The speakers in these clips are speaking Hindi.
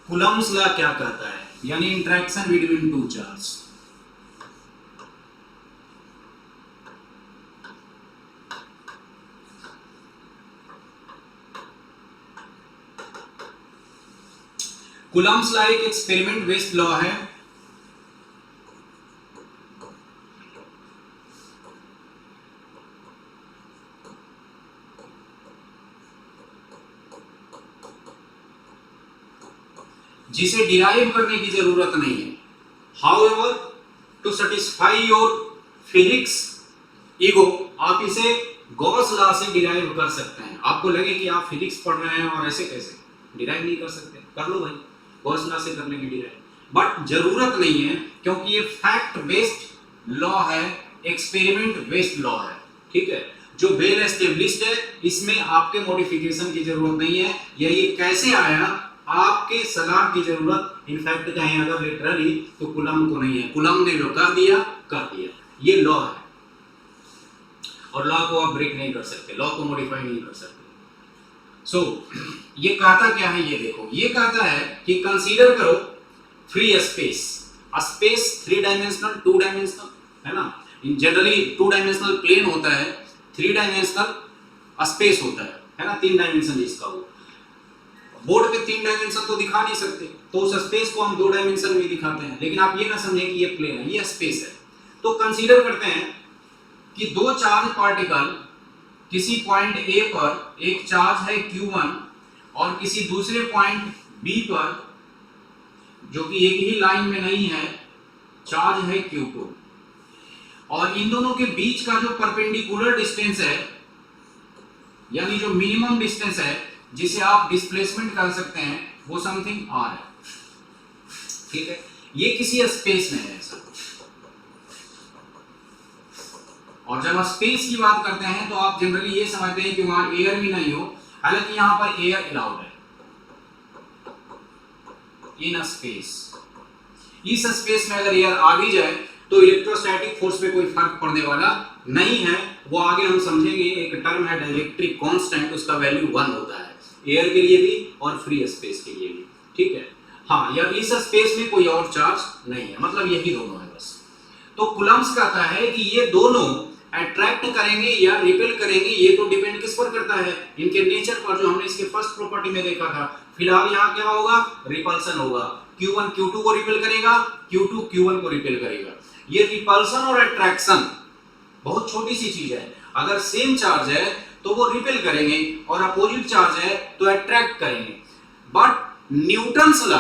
कूलम्ब्स लॉ क्या कहता है, यानी interaction between two charge. Coulomb's law एक एक्सपेरिमेंट बेस्ड लॉ है। जिसे डिराइव करने की जरूरत नहीं है। However to satisfy your physics ego, आप इसे गॉस लॉ से डिराइव कर सकते हैं। आपको लगे कि आप फिजिक्स पढ़ रहे हैं और ऐसे कैसे डिराइव नहीं कर सकते, कर लो भाई, गॉस लॉ से करने की डिराइव। बट जरूरत नहीं है, क्योंकि ये फैक्ट बेस्ड लॉ है, एक्सपेरिमेंट बेस्ड लॉ है। ठीक है, जो वेल एस्टेब्लिश्ड है, इसमें आपके मॉडिफिकेशन की जरूरत नहीं है। या ये कैसे आया, आपके सलाह की जरूरत इनफैक्ट कहें अगर लिटरली तो कूलम्ब को नहीं है। कूलम्ब ने जो कर दिया कर दिया, ये लॉ है और लॉ को आप ब्रेक नहीं कर सकते, लॉ को मॉडिफाई नहीं कर सकते। सो ये कहता क्या है, ये देखो, ये कहता है कि कंसीडर करो free space, space 3 dimensional 2 dimensional है ना। जनरली 2 डायमेंशनल प्लेन होता है, 3 डायमेंशनल स्पेस होता है ना, 3 डायमेंशन जिसका हो। बोर्ड पे 3 डायमेंशन तो दिखा नहीं सकते, तो उस स्पेस को हम 2 डायमेंशन में दिखाते हैं। लेकिन आप ये ना समझें कि ये प्लेन है, ये स्पेस है। तो कंसीडर करते हैं कि दो चार्ज पार्टिकल किसी पॉइंट ए पर, एक चार्ज है Q1 और किसी दूसरे पॉइंट B पर, जो कि एक ही लाइन में नहीं है, चार्ज है Q2, और इन दोनों के बीच का जो परपेंडिकुलर डिस्टेंस है, यानी जो मिनिमम डिस्टेंस है, जिसे आप डिस्प्लेसमेंट कर सकते हैं, वो समथिंग r है। ठीक है, ये किसी स्पेस में है ऐसा। और जब स्पेस की बात करते हैं तो आप जनरली ये समझते हैं कि वहां एयर भी नहीं हो, हालांकि यहां पर एयर अलाउड है इन स्पेस। इस स्पेस में अगर एयर आ भी जाए तो इलेक्ट्रोस्टैटिक फोर्स पे कोई फर्क पड़ने वाला नहीं है। वो आगे हम समझेंगे, एक टर्म है डाइलेक्ट्रिक कांस्टेंट, उसका वैल्यू 1 होता है एयर के लिए भी और फ्री स्पेस के लिए भी। ठीक है, हाँ, या इस स्पेस में कोई और चार्ज नहीं है, मतलब यही दोनों है बस। तो कूलम्ब्स कहता है कि ये दोनों अट्रैक्ट करेंगे या रिपेल करेंगे, ये तो डिपेंड किस पर करता है, इनके नेचर पर, जो हमने इसके फर्स्ट प्रॉपर्टी में देखा था। फिलहाल यहाँ क्या होगा, रिपल्सन होगा। Q1 Q2 को रिपेल करेगा, Q2 Q1 को रिपेल करेगा। ये रिपल्सन और अट्रैक्शन बहुत छोटी सी चीज है। अगर सेम चार्ज है तो वो रिपेल करेंगे और अपोजिट चार्ज है तो अट्रैक्ट करेंगे। बट न्यूटन्स लॉ,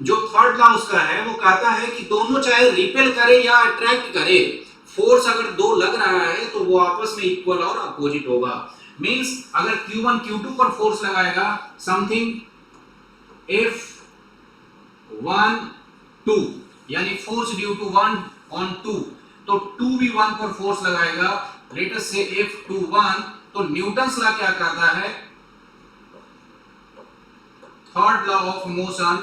जो थर्ड लॉ उसका है, वो कहता है कि दोनों चाहे रिपेल करे या अट्रैक्ट करे, फोर्स अगर दो लग रहा है तो वो आपस में इक्वल और अपोजिट होगा। मींस अगर Q1 Q2 पर फोर्स लगाएगा समथिंग F1 2, यानी फोर्स ड्यू टू 1 ऑन 2, तो 2 भी 1 पर फोर्स लगाएगा, लेट अस से F21। तो न्यूटन्स लॉ क्या कहता है, third law of motion,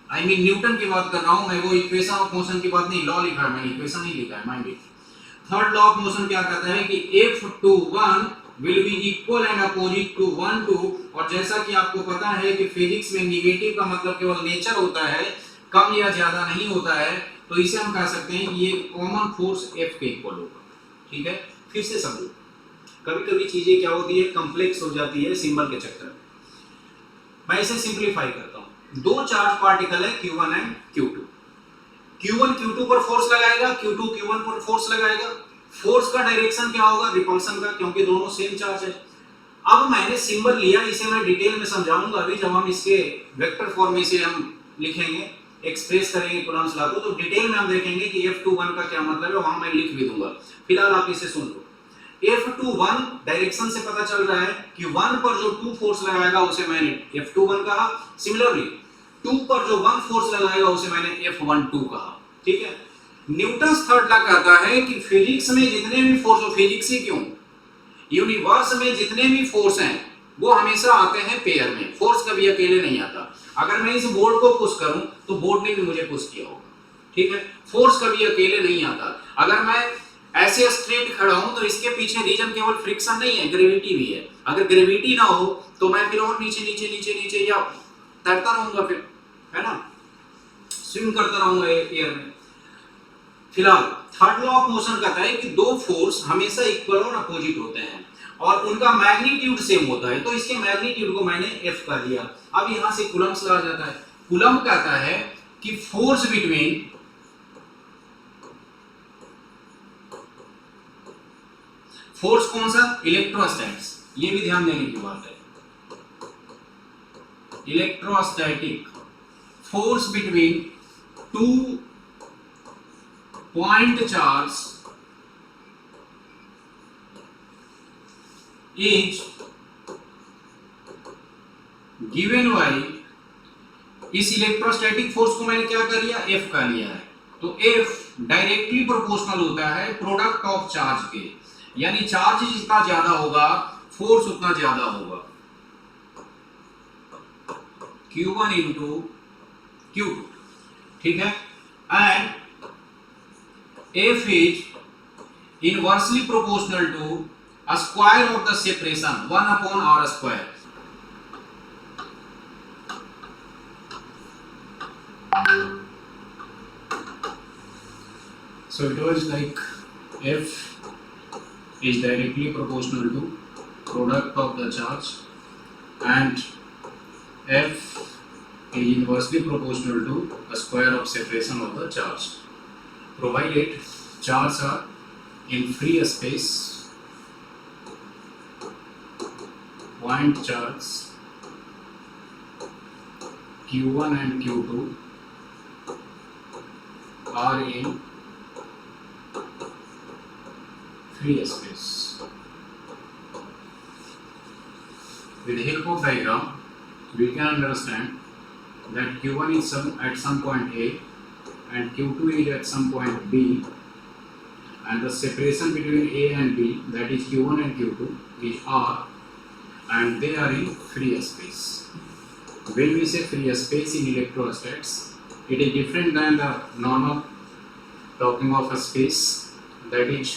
I mean Newton की बात कर रहा हूं मैं, वो इक्वेशन ऑफ मोशन की बात नहीं, लॉ लिखा है मैंने, इक्वेशन नहीं लिखा है, mind it. Third law of motion क्या कहता है कि F21 will be equal and opposite to 1 2। और जैसा कि आपको पता है कि फिजिक्स में नेगेटिव का मतलब केवल नेचर होता है, कम या ज्यादा नहीं होता है, तो इसे हम कह सकते हैं कि ये कॉमन फोर्स F के इक्वल होगा। ठीक है, फिर से समझो, कभी कभी चीजें क्या होती है, कॉम्प्लेक्स हो जाती है सिंबल के चक्कर में। मैं इसे सिंपलीफाई करता हूं। दो चार्ज पार्टिकल है Q1 and Q2। Q1 Q2 पर फोर्स लगाएगा, Q2 Q1 पर फोर्स लगाएगा। फोर्स का डायरेक्शन क्या होगा, रिपल्सन का, क्योंकि दोनों सेम चार्ज है। अब मैंने सिंबल लिया, इसे मैं डिटेल में समझाऊंगा अभी, जब हम इसके वेक्टर फॉर्म में इसे हम लिखेंगे, एक्सप्रेस करेंगे कूलम्ब्स लॉ को, तो डिटेल में हम देखेंगे कि F21 का क्या मतलब है, वहां मैं लिख भी दूंगा। फिलहाल आप इसे सुन लो। F21 डायरेक्शन से पता चल रहा है कि 1 पर जो 2 फोर्स लगाएगा उसे मैंने F21 कहा। सिमिलरली 2 पर जो 1 फोर्स लगाएगा उसे मैंने F12 कहा। ठीक है, न्यूटन्स थर्ड लॉ कहता है कि फिजिक्स में जितने भी फोर्स, हो फिजिक्स ही क्यों, यूनिवर्स में जितने भी फोर्स हैं वो हमेशा आते हैं पेयर में, फोर्स कभी अकेले नहीं आता। अगर मैं इस बोर्ड को पुश करूं तो बोर्ड ने भी मुझे पुश किया होगा। ठीक है, फोर्स कभी अकेले नहीं आता। अगर मैं ऐसे स्ट्रेट खड़ा हूं तो इसके पीछे रीजन केवल फ्रिक्शन नहीं है, ग्रेविटी भी है। अगर ग्रेविटी ना हो तो मैं फिर और नीचे नीचे नीचे नीचे या तैरता रहूंगा फिर, है ना, स्विम करता रहूंगा एयर में। फिलहाल थर्ड लॉ ऑफ मोशन कहता है कि दो फोर्स हमेशा इक्वल और अपोजिट होते हैं और उनका मैग्नीट्यूड सेम होता है, तो इसके मैग्नीट्यूड को मैंने एफ कर दिया। अब यहां से कूलम्स आ जाता है। कूलम्ब कहता है कि फोर्स बिटवीन फोर्स कौन सा, इलेक्ट्रोस्टैटिक्स, ये भी ध्यान देने की बात है, electrostatic force between two point charge is given by, इस इलेक्ट्रोस्टैटिक फोर्स को मैंने क्या कर लिया, एफ कर लिया है। तो एफ डायरेक्टली प्रोपोर्शनल होता है प्रोडक्ट ऑफ चार्ज के, यानी चार्ज जितना ज्यादा होगा फोर्स उतना ज्यादा होगा, Q1 इंटू Q2, ठीक है। And F is inversely proportional to a square of the separation 1 upon r square. So it was like F is directly proportional to product of the charge and F is inversely proportional to a square of separation of the charge, provided charges are in free space, point charge Q1 and Q2 are in free space. With the help of diagram, we can understand that Q1 is at some point A and Q2 is at some point B, and the separation between A and B, that is Q1 and Q2, is R, and they are in free space. When we say free space in electrostatics, it is different than the normal talking of a space. That is,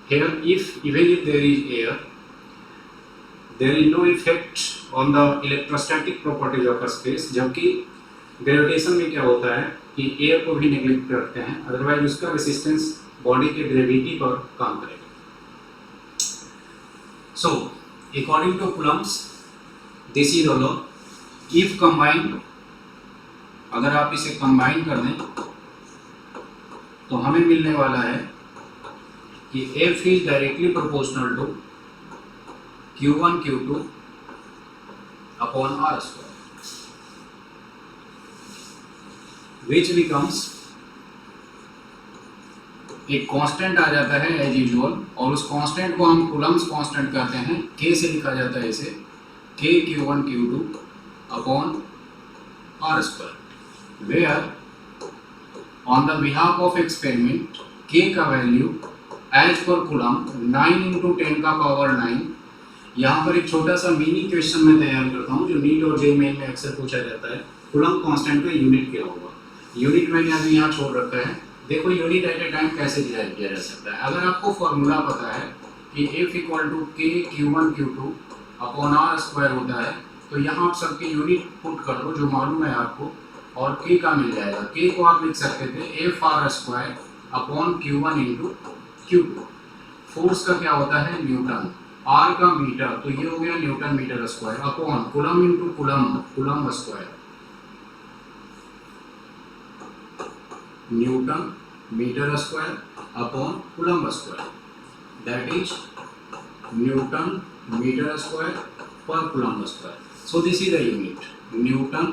here even if there is air, there is no effect on the electrostatic properties of a space, जबकि ग्रेविटेशन में क्या होता है कि एयर को भी नेग्लेक्ट करते हैं, अदरवाइज उसका रेसिस्टेंस बॉडी के ग्रेविटी पर काम करेगा। So according to Coulomb's this is the law. If combine, अगर आप इसे कंबाइन कर दें तो हमें मिलने वाला है कि F is directly proportional to Q1 Q2 upon R square, which becomes एक कांस्टेंट आ जाता है एज यूजुअल, और उस कांस्टेंट को हम कूलम्ब्स कांस्टेंट कहते हैं। K से लिखा जाता है इसे K Q1 Q2 upon R square, where on the behalf of experiment K का वैल्यू एज पर कूलम्ब 9 इंटू 10 का पावर 9। यहाँ पर एक छोटा सा मिनी क्वेश्चन मैं तैयार करता हूँ जो नीट और जे मेन में अक्सर पूछा जाता है। कूलम्ब कांस्टेंट का यूनिट क्या होगा? यूनिट मैंने अभी यहाँ छोड़ रखा है। देखो यूनिट एट ए टाइम कैसे डिराइव किया जा सकता है। अगर आपको फॉर्मूला पता है कि F equal to K Q1 Q2 upon R square होता है, तो यहाँ आप सबके यूनिट पुट कर दो जो मालूम है आपको, और K का मिल जाएगा। K को आप लिख सकते थे F R square upon Q1 into Q2। Force का क्या होता है? न्यूटन। R का मीटर, तो ये हो गया newton metre square upon coulomb into coulomb, coulomb square, newton metre square upon coulomb square, that is newton metre square per coulomb square. So this is the unit, newton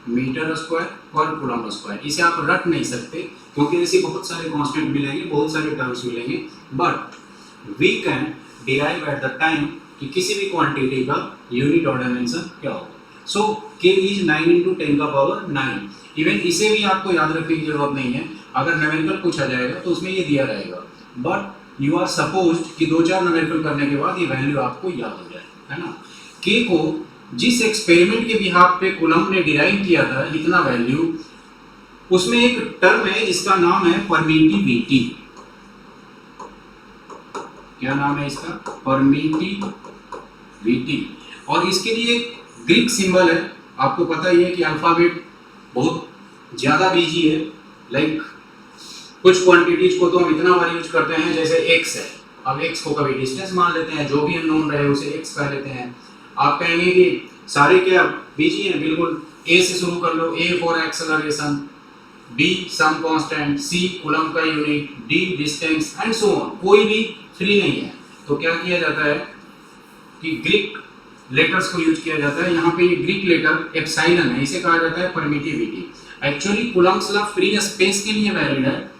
metre square per coulomb square. इसे आप रट नहीं सकते क्योंकि ऐसे बहुत सारे कांस्टेंट मिलेंगे, बहुत सारे टर्म्स मिलेंगे, but we can derive at the time कि किसी भी क्वांटिटी का यूनिट और डायमेंशन क्या होगा। सो K इज 9 इंटू 10 का पावर 9। इवन इसे भी आपको याद रखने की जरूरत नहीं है, अगर न्यूमेरिकल पूछा जाएगा तो उसमें ये दिया रहेगा, बट यू आर सपोज्ड कि 2-4 न्यूमेरिकल करने के बाद ये वैल्यू आपको याद हो जाए, है ना। K को जिस एक्सपेरिमेंट के बिहाफ पे कूलम्ब ने डिराइव किया था इतना वैल्यू, उसमें एक टर्म है जिसका नाम है परमिटिविटी। क्या नाम है इसका? परमिटिविटी। और इसके लिए ग्रीक सिंबल है आपको पता ही है कि अल्फ़ाबेट बहुत ज़्यादा बीजी है। लाइक कुछ क्वांटिटीज को तो हम इतना बार यूज करते हैं, जैसे एक्स है, अब एक्स को कभी डिस्टेंस मान लेते हैं, जो भी अननोन रहे उसे एक्स कह लेते हैं। आप कहेंगे कि सारे क्या बीजी हैं, बिल्कुल। ए से शुरू कर लो, A for acceleration, B some constant, C coulomb का unit, D distance and so on, कोई भी फ्री नहीं है। तो क्या किया जाता है कि ग्रीक लेटर्स को यूज किया जाता है। यहाँ पे ये ग्रीक लेटर एप्सिलॉन है, इसे कहा जाता है permittivity. Actually Coulomb's law free space के लिए वैलिड है।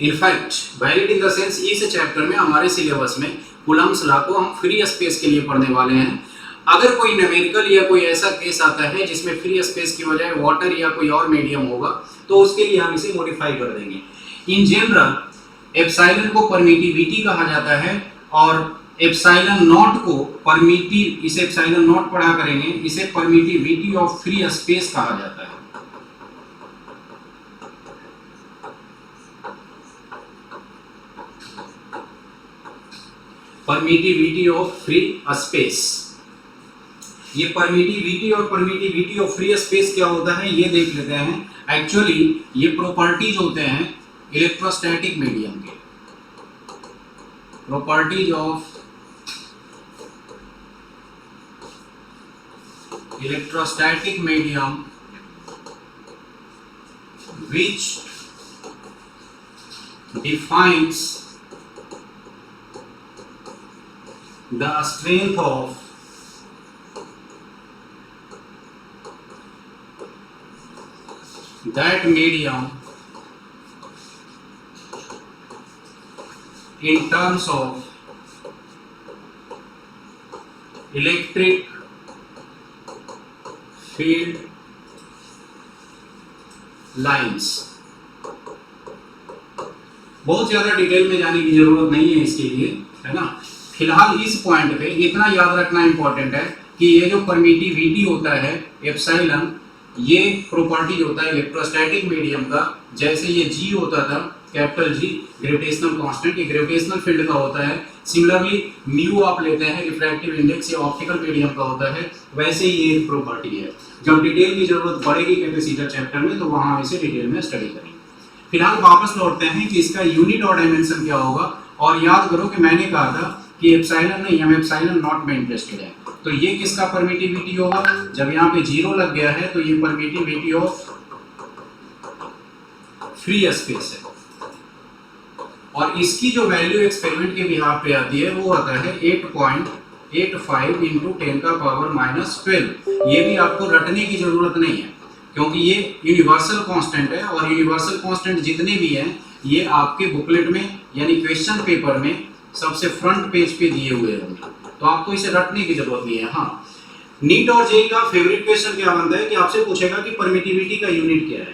In fact valid in the sense इस चैप्टर में हमारे सिलेबस में कूलम्स लॉ को हम फ्री स्पेस के लिए पढ़ने वाले हैं। अगर कोई न्यूमेरिकल या कोई ऐसा केस आता है जिसमें फ्री स्पेस की बजाय वाटर या कोई और मीडियम होगा, तो उसके लिए हम इसे मॉडिफाई कर देंगे। इन जनरल एप्सिलॉन को परमिटिविटी कहा जाता है, और एप्सिलॉन नॉट को परमिटिव, इसे एप्सिलॉन नॉट पढ़ा करेंगे, इसे परमिटिविटी ऑफ फ्री स्पेस कहा जाता है। Permittivity of free space. ये परमिटिविटी और परमिटिविटी ऑफ फ्री स्पेस क्या होता है ये देख लेते हैं। एक्चुअली ये प्रॉपर्टीज होते हैं इलेक्ट्रोस्टैटिक मीडियम के, properties of electrostatic medium which defines the strength of that medium in terms of electric field lines। बहुत ज्यादा डिटेल में जाने की जरूरत नहीं है इसके लिए, है ना। फिलहाल इस पॉइंट पे इतना याद रखना इंपॉर्टेंट है कि ये जो परमिटिविटी होता है एप्सिलॉन, ये प्रॉपर्टी होता है इलेक्ट्रोस्टैटिक मीडियम का। जैसे ये जी होता था, कैपिटल जी ग्रेविटेशनल कांस्टेंट, ये ग्रेविटेशनल फील्ड का होता है। सिमिलरली म्यू आप लेते हैं रिफ्रैक्टिव इंडेक्स, ये ऑप्टिकल मीडियम का होता है। वैसे ही ये प्रॉपर्टी है। जब डिटेल की जरूरत पड़ेगी कैपेसिटर चैप्टर में, तो वहां हम इसे डिटेल में स्टडी करेंगे। फिलहाल वापस लौटते हैं कि इसका यूनिट और डायमेंशन क्या होगा। और याद करो कि मैंने कहा था कि एप्सिलॉन नहीं, हम एप्सिलॉन नॉट में इंटरेस्टेड है। तो ये किसका परमिटिविटी होगा, जब यहाँ पे जीरो लग गया है तो ये परमिटिविटी ऑफ फ्री स्पेस है। और इसकी जो वैल्यू एक्सपेरिमेंट के बिहाफ पे आती है वो आता है 8.85 इंटू 10 का पावर -12। ये भी आपको रटने की जरूरत नहीं है, क्योंकि ये यूनिवर्सल कांस्टेंट है, और यूनिवर्सल कांस्टेंट जितने भी हैं ये आपके बुकलेट में यानी क्वेश्चन पेपर में सबसे फ्रंट पेज पे दिए हुए होंगे, तो आपको इसे रटने की जरूरत नहीं है। हाँ, नीट और जेईई का फेवरेट क्वेश्चन क्या बनता है कि आपसे पूछेगा कि परमिटिविटी का यूनिट क्या है,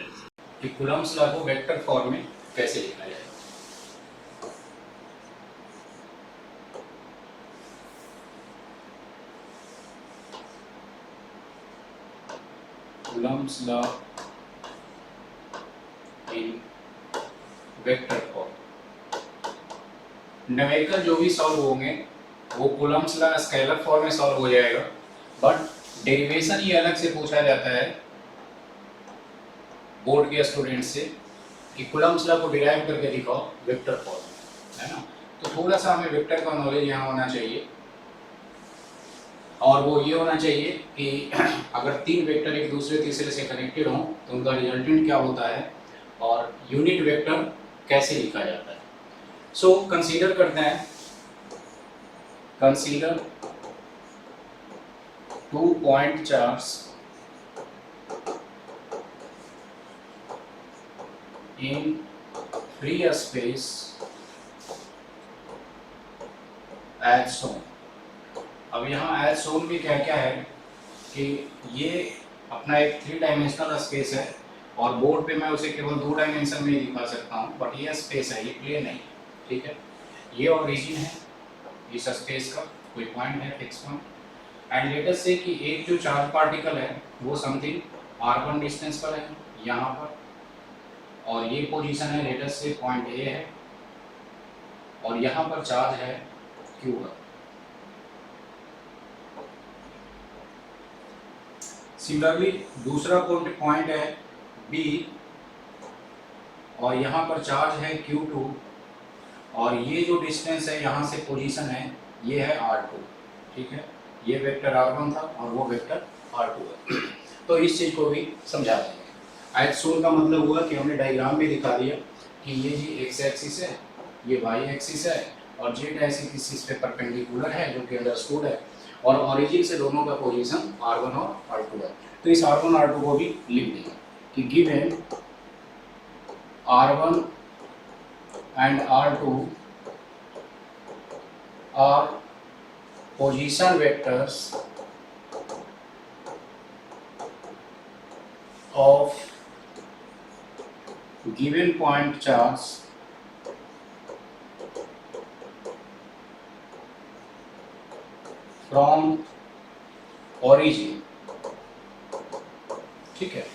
कि कूलम्स लॉ को वेक्टर फॉर्म में कैसे लिखा जाए। Coulomb's law in vector form. Numerical जो भी सॉल्व होंगे वो कूलम्स लॉ स्केलर फॉर्म में सॉल्व हो जाएगा, बट डेरिवेशन ये अलग से पूछा जाता है बोर्ड के स्टूडेंट से कि कूलम्स लॉ को डिराइव करके दिखाओ वेक्टर फॉर्म, है ना। तो थोड़ा सा हमें वेक्टर का नॉलेज यहाँ होना चाहिए, और वो ये होना चाहिए कि अगर तीन वेक्टर एक दूसरे तीसरे से कनेक्टेड हों तो उनका रिजल्टेंट क्या होता है और यूनिट वेक्टर कैसे लिखा जाता है। सो कंसीडर करते हैं, consider 2 point charge in free space as shown. अब यहाँ एज शोन में क्या क्या है कि ये अपना एक 3 डायमेंशनल स्पेस है, और बोर्ड पे मैं उसे केवल 2 डायमेंशन में ही दिखा सकता हूँ, बट ये स्पेस है, ये प्लेन नहीं, ठीक है। ये ओरिजिन है इस स्पेस का, कोई पॉइंट है fix point, and let us से कि एक जो चार्ज पार्टिकल है वो समथिंग r1 डिस्टेंस पर है यहाँ पर, और ये पोजीशन है लेट अस से पॉइंट ए है, और यहाँ पर चार्ज है q1। सिमिलरली दूसरा पॉइंट है बी और यहाँ पर चार्ज है Q2 और ये जो डिस्टेंस है यहाँ से पोजीशन है ये है R2, ठीक है। ये वेक्टर R1 था और वो वेक्टर R2 है। तो इस चीज़ को भी समझा देंगे। आयत शून्य का मतलब हुआ कि हमने डायग्राम में दिखा दिया कि ये जी एक्स एक्सिस है, ये वाई एक्सिस है और जेड एक्सिस पे परपेंडिकुलर है जो कि अंडरस्टूड है और ओरिजिन से दोनों का पोजीशन R1 और R2 है। तो इस R1 R2 को भी लिख देंगे कि given R1 and R2 are position vectors of given point charge from origin, ठीक है।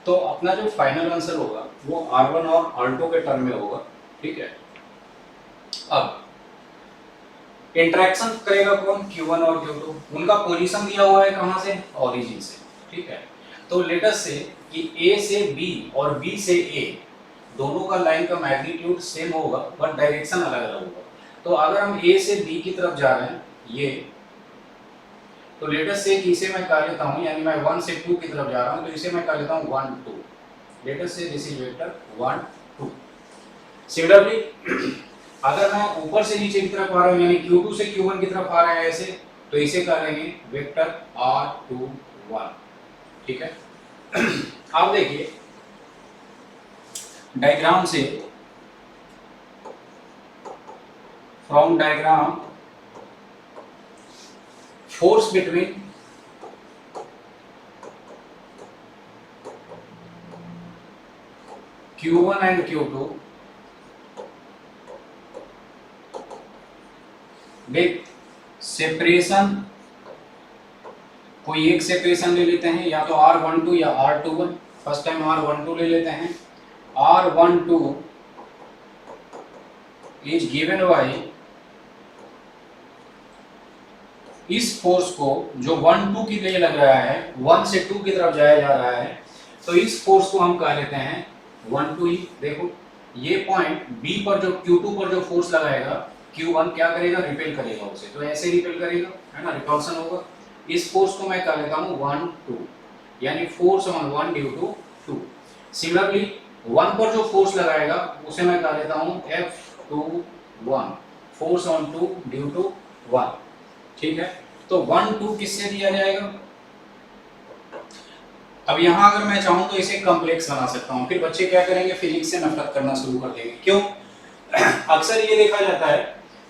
तो अपना जो फाइनल आंसर होगा वो R1 और R2 के टर्म में होगा, ठीक है। अब इंटरेक्शन करेगा कौन, Q1 और Q2, उनका पोजीशन दिया हुआ है कहाँ से, ओरिजिन से, ठीक है। तो लेट अस से कि A से B और B से A दोनों का लाइन का मैग्नीट्यूड सेम होगा बट डायरेक्शन अलग अलग होगा। तो अगर हम A से B की तरफ जा रहे हैं ये, तो लेट अस से कि इसे मैं कर लेता हूँ, यानी मैं 1 से 2 की तरफ जा रहा हूँ तो इसे मैं कर लेता हूँ 1 2। लेट अस से दिस इज वेक्टर 1 2। सिमिलरली अगर मैं ऊपर से नीचे की तरफ आ रहा हूँ यानी Q2 से Q1 की तरफ आ रहा है ऐसे, तो इसे कर लेंगे वेक्टर R2 1, ठीक है। अब देखिए डायग्राम से, from diagram force between Q1 and Q2, देख सेपरेशन कोई एक सेपरेशन ले लेते हैं या तो R12 या R21। फर्स्ट टाइम R12 ले लेते हैं। R12 इज गिवन बाय इस फोर्स को जो 1 2 की लिए लग रहा है, 1 से 2 की तरफ जाया जा रहा है, तो इस फोर्स को हम कह लेते हैं 1 2 ही। देखो ये पॉइंट B पर जो Q2 पर जो फोर्स लगाएगा Q1 क्या करेगा, रिपेल करेगा उसे, तो ऐसे रिपेल करेगा, है ना, रिपल्सन होगा। इस फोर्स को मैं कह लेता हूँ 1 2, यानी force on 1 due to 2। Similarly 1 पर जो फोर्स लगाएगा उसे मैं कह लेता हूँ F21, force on 2 due to 1, ठीक है। तो 1 2 किससे दिया जाएगा। अब यहां अगर मैं चाहूं तो इसे कॉम्प्लेक्स बना सकता हूं, फिर बच्चे क्या करेंगे, फिजिक्स से नफरत करना शुरू कर देंगे। क्यों? अक्सर ये देखा जाता है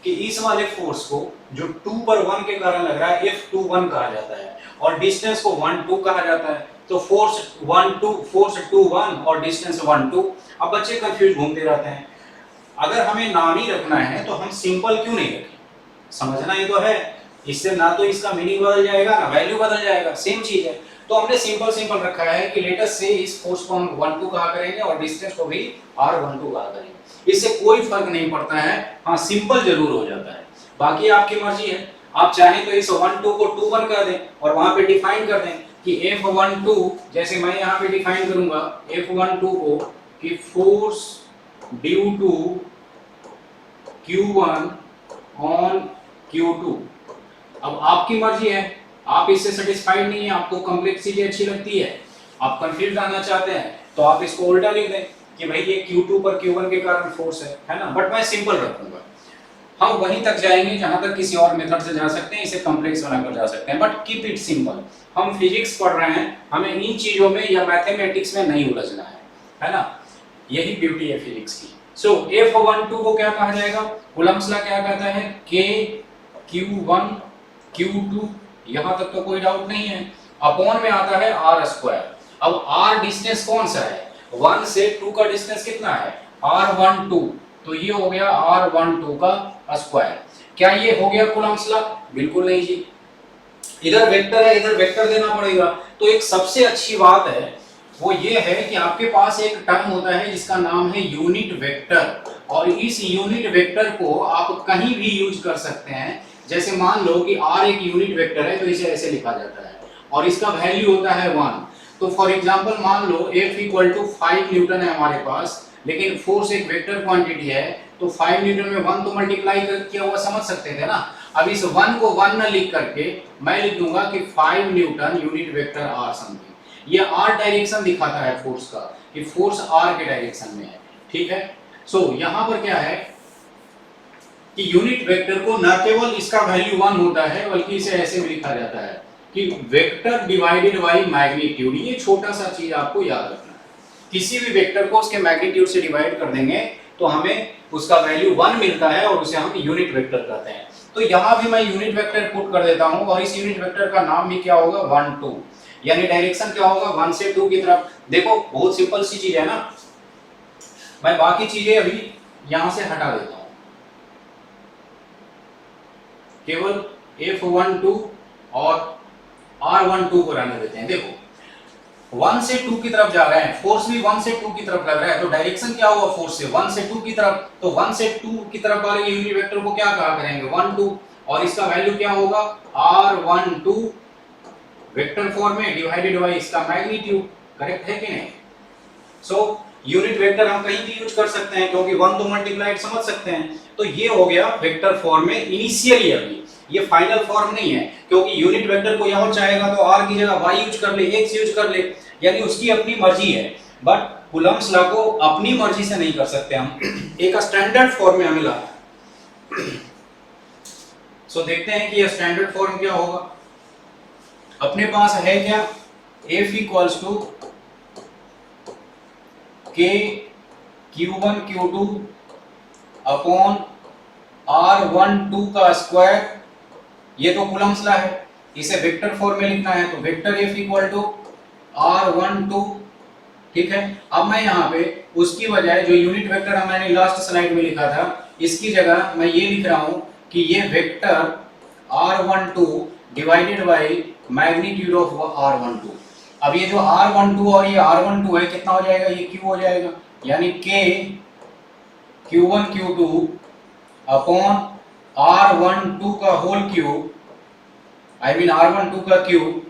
कि इस वाले फोर्स को जो 2 पर 1 के कारण लग रहा है F21 कहा जाता है और डिस्टेंस को 1 2 कहा जाता है। तो फोर्स 1 2 फोर्स 2 1 और डिस्टेंस 1 2। अब बच्चे कंफ्यूज घूमते रहते हैं। अगर हमें नाम ही रखना है तो हम सिंपल क्यों नहीं रखें, समझना ही तो है। इससे ना तो इसका मीनिंग बदल जाएगा ना वैल्यू बदल जाएगा, सेम चीज है। तो हमने सिंपल रखा है कि लेट अस से इस फोर्स को हम 1 2 कहा करेंगे और डिस्टेंस को भी R12 कहा करेंगे। इससे कोई फर्क नहीं पड़ता है, हाँ सिंपल जरूर हो जाता है। बाकी आपकी मर्जी है, आप चाहें तो इस 1 2 को 2 1 कर दें और वहां पे डिफाइन कर दें कि F12, जैसे मैं यहाँ पे डिफाइन करूंगा F12 को कि force due to Q1 on Q2। अब आपकी मर्जी है, आप इससे सेटिस्फाइड नहीं है, आपको कॉम्प्लेक्सिटी अच्छी लगती है, आप कंफ्यूज रहना चाहते हैं, तो आप इसको उल्टा लिख दें कि भाई ये Q2 पर Q1 के कारण फोर्स है ना। बट मैं सिंपल रखूंगा। हम वहीं तक जाएंगे जहां तक किसी और मेथड से जा सकते हैं, इसे कॉम्प्लेक्स बनाकर जा सकते हैं, बट कीप इट सिंपल। हम फिजिक्स पढ़ रहे हैं, हमें इन चीजों में या मैथमेटिक्स में नहीं उलझना है ना। यही ब्यूटी है फिजिक्स की। सो F12 को क्या कहा जाएगा, कूलम्ब्स लॉ क्या कहता है, K Q1 Q2, यहां तक तो कोई डाउट नहीं है। अपॉन में आता है R²। अब R डिस्टेंस कौन सा है, 1 से 2 का डिस्टेंस कितना है, R12, तो ये हो गया R12 का स्क्वायर। क्या ये हो गया कूलम्ब्स लॉ? बिल्कुल नहीं जी, इधर वेक्टर है, इधर वेक्टर देना पड़ेगा। तो एक सबसे अच्छी बात है वो ये है कि आपके पास एक टर्म होता है जिसका नाम है यूनिट वेक्टर, और इस यूनिट वेक्टर को आप कहीं भी यूज कर सकते हैं। जैसे मान लो कि R एक यूनिट वेक्टर है तो इसे ऐसे लिखा जाता है और इसका वैल्यू होता है 1। तो फॉर एग्जांपल मान लो F इक्वल टू 5 न्यूटन है हमारे पास, लेकिन फोर्स एक वेक्टर क्वांटिटी है, तो 5 न्यूटन में 1 तो मल्टीप्लाई किया हुआ समझ सकते थे ना। अब इस 1 को 1 न लिख करके मैं लिख दूंगा कि 5 newton unit vector R something. ये आर डायरेक्शन दिखाता है फोर्स का, कि फोर्स आर के डायरेक्शन में है, ठीक है। सो यहाँ पर क्या है कि यूनिट वेक्टर को न केवल इसका वैल्यू 1 होता है, बल्कि इसे ऐसे भी लिखा जाता है कि वेक्टर डिवाइडेड बाय मैग्नीट्यूड। ये छोटा सा चीज आपको याद रखना है, किसी भी वेक्टर को उसके मैग्नीट्यूड से डिवाइड कर देंगे तो हमें उसका वैल्यू 1 मिलता है और उसे हम यूनिट वेक्टर कहते हैं। तो यहां भी मैं यूनिट वेक्टर पुट कर देता हूं और इस यूनिट वेक्टर का नाम भी क्या होगा, 1 2, यानी डायरेक्शन क्या होगा 1 से 2 की तरफ। देखो बहुत सिंपल सी चीज है ना, मैं बाकी चीजें अभी यहां से हटा देता हूं, केवल F12 और R12 को रहने देते हैं। देखो 1 से 2 की तरफ जा रहे हैं, फोर्स भी 1 से 2 की तरफ लग रहा है, तो डायरेक्शन क्या होगा फोर्स से 1 से 2 की तरफ। तो 1 से 2 की तरफ वाले यूनिट वेक्टर को क्या कहा करेंगे 1 2, और इसका वैल्यू क्या होगा R12 वेक्टर फॉर्म में डिवाइडेड बाय इसका मैग्नीट्यूड। करेक्ट है कि नहीं? सो यूनिट वेक्टर हम कहीं भी यूज कर सकते हैं, क्योंकि 1 तो मल्टीप्लाइड समझ सकते हैं। तो ये हो गया वेक्टर फॉर्म में इनिशियली, अभी ये फाइनल फॉर्म नहीं है, क्योंकि यूनिट वेक्टर को यहाँ चाहेगा तो r की जगह y यूज कर ले, x यूज कर ले, यानी उसकी अपनी मर्जी है। बट कूलम्ब्स लॉ को अपनी मर्जी से नहीं कर सकते हम, एक स्टैंडर्ड फॉर्म में हमें लाना है। सो देखते हैं कि यह स्टैंडर्ड फॉर्म क्या होगा। अपने पास है क्या, F equals to K Q1 Q2 upon R12 का स्क्वायर, ये तो कूलम्ब्स लॉ है, इसे वेक्टर फॉर्म में लिखना है, तो vector F equal to R12, ठीक है। अब मैं यहाँ पे उसकी बजाय जो यूनिट वेक्टर मैंने लास्ट स्लाइड में लिखा था, इसकी जगह मैं ये लिख रहा हूं कि ये vector R12 divided by magnitude of R12। अब ये जो R12 और ये R12 है कितना हो जाएगा, ये Q हो जाएगा, यानी K Q1 Q2 upon R12 का whole cube, I mean R12 का cube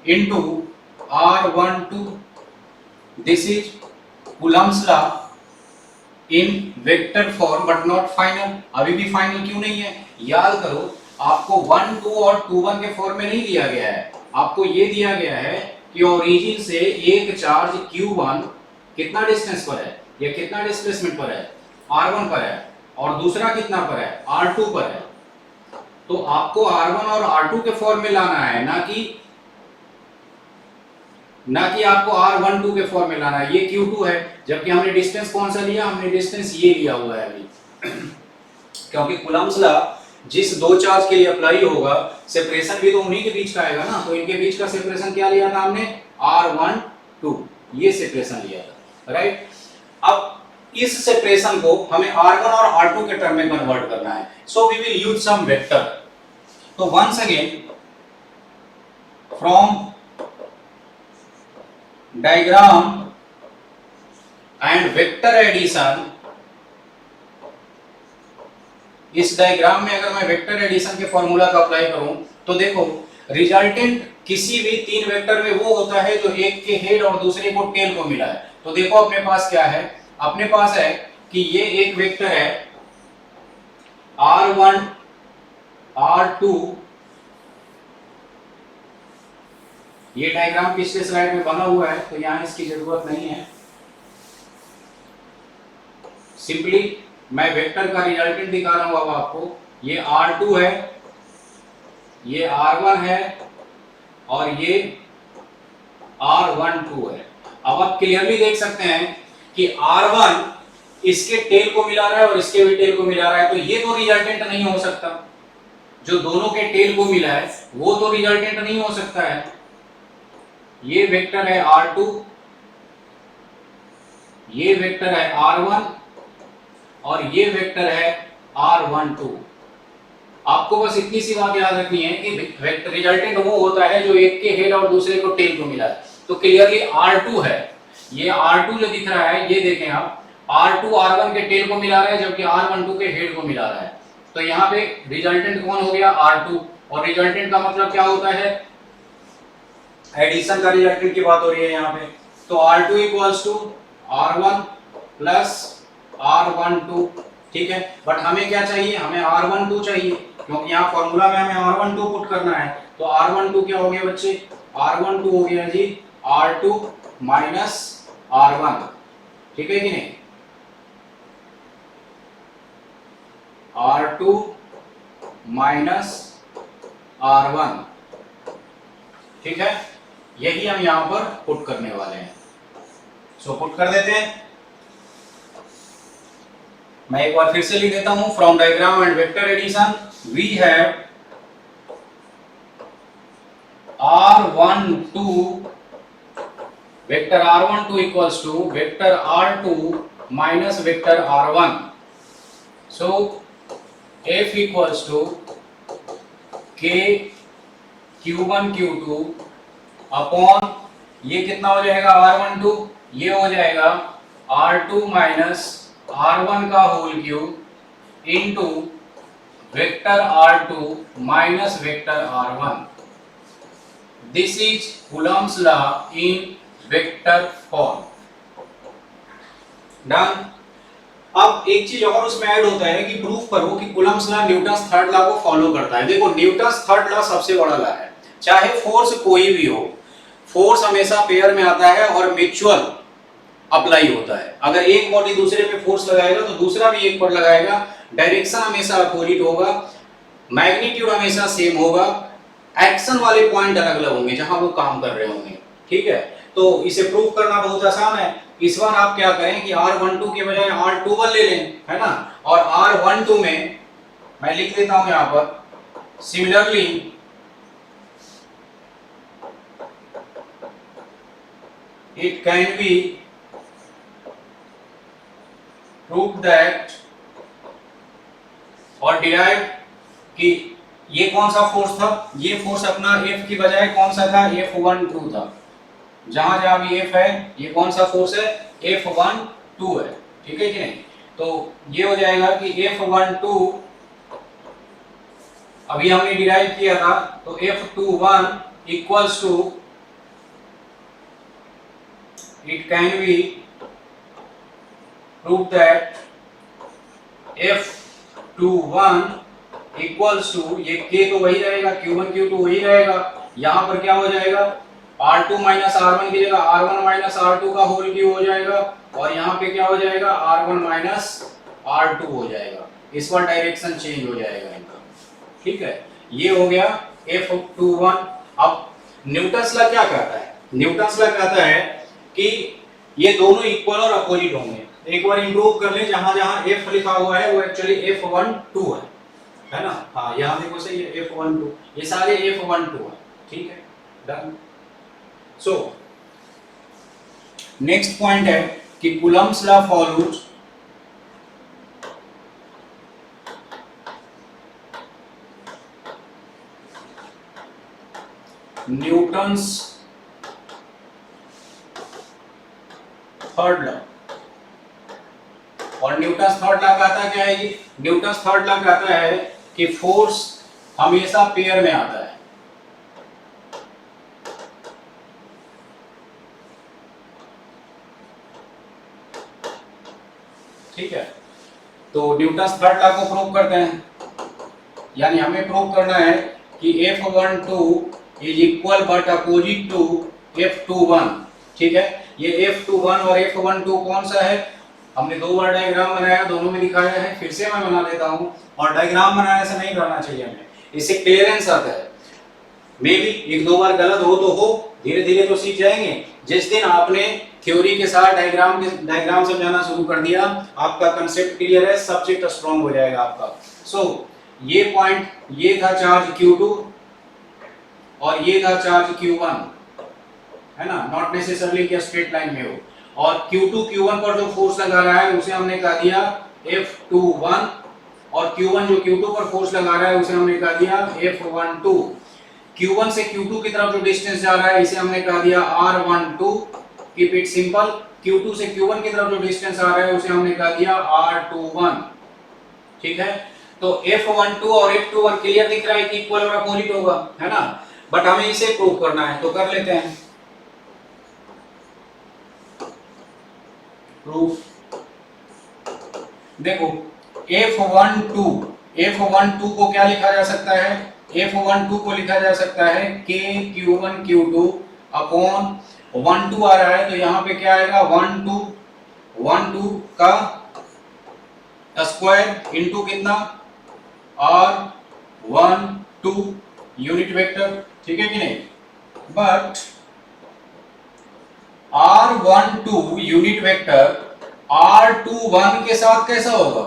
into R12। This is Coulomb's law in vector form but not final. अभी भी फाइनल क्यों नहीं है, याद करो आपको 1 2 और 2 1 के फॉर्म में नहीं दिया गया है, आपको ये दिया गया है कि ओरिजिन से एक चार्ज Q1 कितना डिस्टेंस पर है या कितना डिस्प्लेसमेंट पर है, R1 पर है, और दूसरा कितना पर है, R2 पर है। तो आपको R1 और R2 के फॉर्म में लाना है, ना कि आपको R12 के फॉर्म में लाना है। ये Q2 है, जबकि हमने डिस्टेंस कौन सा लिया, हमने डिस्टेंस ये लिया हुआ है अभी। क्योंकि कूलम्ब्स लॉ जिस दो चार्ज के लिए अप्लाई होगा, सेपरेशन भी तो उन्हीं के बीच का आएगा ना, तो इनके बीच का सेपरेशन क्या लिया था हमने, R12, ये सेपरेशन लिया था, राइट। अब इस सेपरेशन को हमें R1 और R2 के टर्म में कन्वर्ट करना है, so we will use some vector. तो once again from diagram and vector addition, इस डायग्राम में अगर मैं वेक्टर एडिशन के फॉर्मूला का अप्लाई करूं तो देखो रिजल्टेंट किसी भी तीन वेक्टर में वो होता है जो एक के हेड और दूसरे को टेल को मिला है। तो देखो अपने पास क्या है, अपने पास है कि ये एक वेक्टर है R1 R2, ये डायग्राम पिछले स्लाइड में बना हुआ है तो यहां इसकी जरूरत नहीं है। सिंपली मैं वेक्टर का रिजल्टेंट दिखा रहा हूं अब आपको, ये R2 है, ये R1 है और ये R12 है। अब आप क्लियरली देख सकते हैं कि R1 इसके टेल को मिला रहा है और इसके भी टेल को मिला रहा है, तो ये तो रिजल्टेंट नहीं हो सकता। जो दोनों के टेल को मिला है वो तो रिजल्टेंट नहीं हो सकता है। ये वेक्टर है R2, ये वेक्टर है R1 और ये वेक्टर है R12। आपको बस इतनी सी बात याद रखनी है कि वेक्टर रिजल्टेंट वो होता है जो एक के हेड और दूसरे को टेल को मिला है। तो क्लियरली R2 है, ये R2 जो दिख रहा है ये देखें आप, R2 R1 के टेल को मिला रहा है जबकि R12 के हेड को मिला रहा है। तो यहाँ पे रिजल्टेंट कौन हो गया, R2, और रिजल्टेंट का मतलब क्या होता है, एडिशन का रिजल्टेंट की बात हो रही है यहाँ पे। तो R2 equals to R1 plus R12, ठीक है। बट हमें क्या चाहिए, हमें R12 चाहिए, क्योंकि यहाँ फॉर्मूला में हमें R12 पुट करना है। तो R12 क्या हो गया बच्चे, R12 हो गया जी R2 माइनस R1, ठीक है कि नहीं, R2 माइनस R1, ठीक है। यही हम यहां पर पुट करने वाले हैं। सो पुट कर देते हैं। मैं एक बार फिर से लिख देता हूं, from diagram and vector addition we have R12 vector R12 equals to vector R2 minus vector R1। So F equals to K Q1 Q2 upon ये कितना हो जाएगा R12, ये हो जाएगा R2 माइनस R1 का whole cube into vector R2 minus vector R1। This is Coulomb's law in vector form. Done. अब एक चीज और उसमें ऐड होता है कि प्रूफ करो कि Coulomb's law Newton's third law को फॉलो करता है। देखो न्यूटन्स थर्ड लॉ सबसे बड़ा लॉ है, चाहे फोर्स कोई भी हो, फोर्स हमेशा पेयर में आता है और म्यूचुअल अप्लाई होता है। अगर एक बॉडी दूसरे पे फोर्स लगाएगा तो दूसरा भी एक पर लगाएगा, डायरेक्शन हमेशा अपोजिट होगा, मैग्नीट्यूड हमेशा सेम होगा, एक्शन वाले पॉइंट अलग अलग होंगे जहां वो काम कर रहे होंगे, ठीक है। तो इसे प्रूव करना बहुत आसान है। इस बार आप क्या करें कि R12 के बजाय R21 ले लें, है ना, और R12 में मैं लिख देता हूं यहां पर similarly it can be proved that और derived कि ये कौन सा फोर्स था, ये फोर्स अपना F की बजाय कौन सा था, F12 था। जहां जहां भी F है ये कौन सा फोर्स है, F12 है, ठीक है कि नहीं। तो ये हो जाएगा कि F12 अभी हमने डिराइव किया था, तो F21 equals to it can be proved that F21 equals to ये K तो वही रहेगा, Q1 Q2 वही रहेगा, यहाँ पर क्या हो जाएगा R2 माइनस R1 की जगह R1 माइनस R2 का होल क्यूब हो जाएगा, और यहाँ पे क्या हो जाएगा R1 माइनस R2 हो जाएगा। इस बार डायरेक्शन चेंज हो जाएगा इनका, ठीक है। ये हो गया F21। अब न्यूटन्स लॉ क्या कहता है, न्यूटन्स लॉ कहता है कि ये दोनों इक्वल और अपोजिट होंगे। एक बार इंप्रूव कर लें, जहां जहां F लिखा हुआ है वो एक्चुअली F12 है ना। हाँ यहाँ देखो सही है F12, ये सारे F12 है, ठीक है। डन। सो नेक्स्ट पॉइंट है कि Coulomb's law follows Newton's third law. और न्यूटन्स थर्ड लॉ कहता क्या है जी, न्यूटन्स थर्ड लॉ कहता है कि फोर्स हमेशा पेयर में आता है, ठीक है। तो न्यूटन्स थर्ड लॉ को प्रूव करते हैं, यानी हमें प्रूव करना है कि F12 is equal but opposite to F21, ठीक है। ये F21 और F12 कौन सा है, हमने दो बार डायग्राम बनाया, दोनों में दिखाया है, फिर से मैं बना लेता हूं। और डायग्राम बनाने से नहीं करना चाहिए हमें, इससे क्लियरेंस आता है। मे भी एक दो बार गलत हो तो हो, धीरे धीरे तो सीख जाएंगे। जिस दिन आपने थ्योरी के साथ डायग्राम समझाना शुरू कर दिया, आपका कंसेप्ट क्लियर है, सब्जेक्ट स्ट्रांग हो जाएगा आपका। सो ये पॉइंट, ये था चार्ज Q2 और ये था चार्ज Q1, है ना, नॉट नेसेसरली कि स्ट्रेट लाइन में हो। और Q2 Q1 पर जो फोर्स लगा रहा है उसे हमने कहा दिया F21, और Q1 जो Q2 पर फोर्स लगा रहा है उसे हमने कहा दिया F12। Q1 से Q2 की तरफ जो डिस्टेंस जा रहा है इसे हमने कहा दिया R12, keep it simple. Q2 से Q1 की तरफ जो डिस्टेंस आ रहा है उसे हमने कहा दिया R21, ठीक है। तो F12 और F21 क्लियर दिख रहा है कि इक्वल और अपोजिट होगा, है ना। बट हमें इसे प्रूव करना है तो कर लेते हैं प्रूफ। देखो F12 को क्या लिखा जा सकता है, F12 को लिखा जा सकता है K Q1 Q2 अपॉन 12 आ रहा है तो यहाँ पे क्या आएगा 12 का स्क्वायर इनटू कितना R12 यूनिट वेक्टर, ठीक है कि नहीं। But R12 unit vector R21 के साथ कैसा होगा,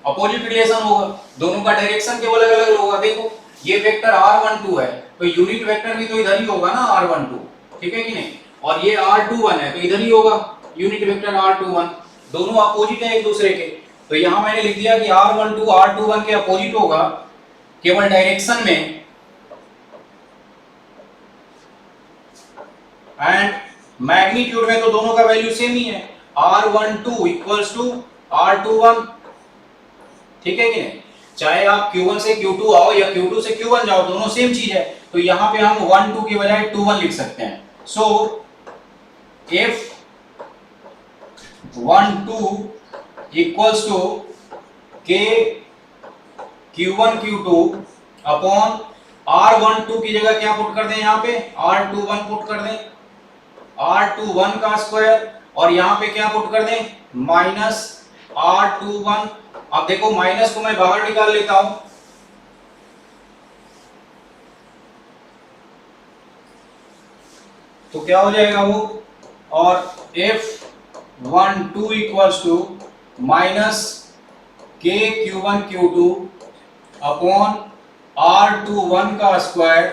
अपोजिट रिलेशन होगा, दोनों का डायरेक्शन केवल अलग अलग होगा। देखो ये वेक्टर R12 है तो यूनिट वेक्टर भी तो इधर ही होगा ना R12, ठीक है कि नहीं, और ये R21 है तो इधर ही होगा यूनिट वेक्टर R21, दोनों अपोजिट है एक दूसरे के। तो यहां मैंने लिख दिया कि R12 R21 के अपोजिट होगा केवल डायरेक्शन में, एंड मैग्नीट्यूड में तो दोनों का वैल्यू सेम ही है, R12 इक्वल्स टू R21, ठीक है कि नहीं। चाहे आप Q1 से Q2 आओ या Q2 से Q1 जाओ दोनों सेम चीज है, तो यहां पे हम 12 की बजाय 21 लिख सकते हैं। So F12 equals to K Q1 Q2 upon R12 की जगह क्या पुट कर दें, यहाँ पे R21 पुट कर दें, R21 का स्क्वायर, और यहाँ पे क्या पुट कर दें माइनस R21। अब देखो माइनस को मैं बाहर निकाल लेता हूं तो क्या हो जाएगा वो, और F12 equals to minus K Q1 Q2 upon R21 का square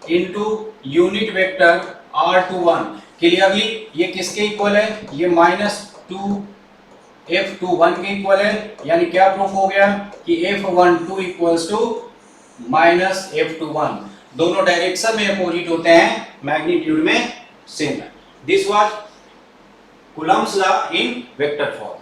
into unit vector R21। Clearly ये किसके इक्वल है, ये -2 F21 के इक्वल है, यानी क्या प्रूफ हो गया कि F12 इक्वल्स टू -F21, दोनों डायरेक्शन में अपोजिट होते हैं, मैग्नीट्यूड में सेम है। This was Coulomb's law in vector form.